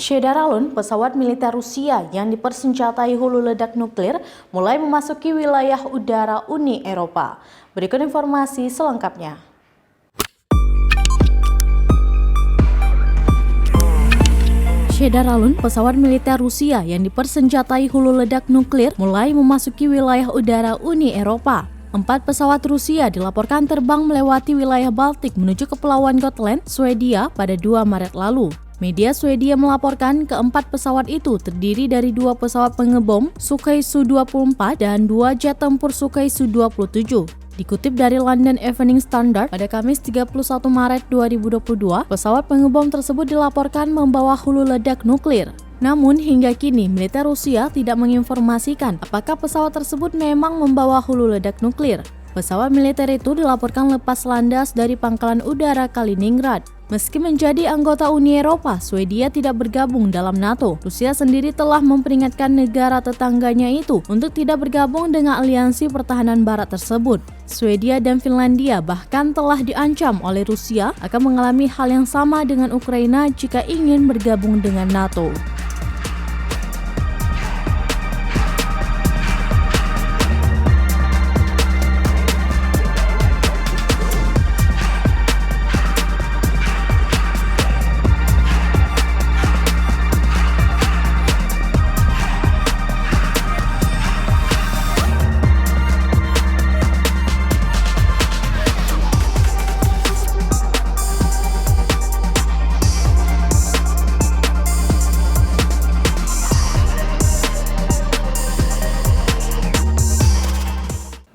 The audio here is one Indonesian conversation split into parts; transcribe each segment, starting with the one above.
Shedaralun, pesawat militer Rusia yang dipersenjatai hulu ledak nuklir, mulai memasuki wilayah udara Uni Eropa. Berikut informasi selengkapnya. Shedaralun, pesawat militer Rusia yang dipersenjatai hulu ledak nuklir, mulai memasuki wilayah udara Uni Eropa. 4 pesawat Rusia dilaporkan terbang melewati wilayah Baltik menuju Kepulauan Gotland, Swedia pada 2 Maret lalu. Media Swedia melaporkan keempat pesawat itu terdiri dari 2 pesawat pengebom Sukhoi Su-24 dan 2 jet tempur Sukhoi Su-27. Dikutip dari London Evening Standard, pada Kamis 31 Maret 2022, pesawat pengebom tersebut dilaporkan membawa hulu ledak nuklir. Namun hingga kini militer Rusia tidak menginformasikan apakah pesawat tersebut memang membawa hulu ledak nuklir. Pesawat militer itu dilaporkan lepas landas dari pangkalan udara Kaliningrad. Meski menjadi anggota Uni Eropa, Swedia tidak bergabung dalam NATO. Rusia sendiri telah memperingatkan negara tetangganya itu untuk tidak bergabung dengan aliansi pertahanan barat tersebut. Swedia dan Finlandia bahkan telah diancam oleh Rusia akan mengalami hal yang sama dengan Ukraina jika ingin bergabung dengan NATO.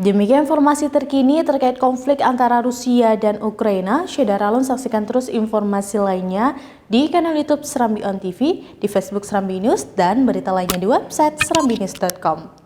Demikian informasi terkini terkait konflik antara Rusia dan Ukraina. Shedaralun, saksikan terus informasi lainnya di kanal YouTube Serambi On TV, di Facebook Serambi News, dan berita lainnya di website serambinews.com.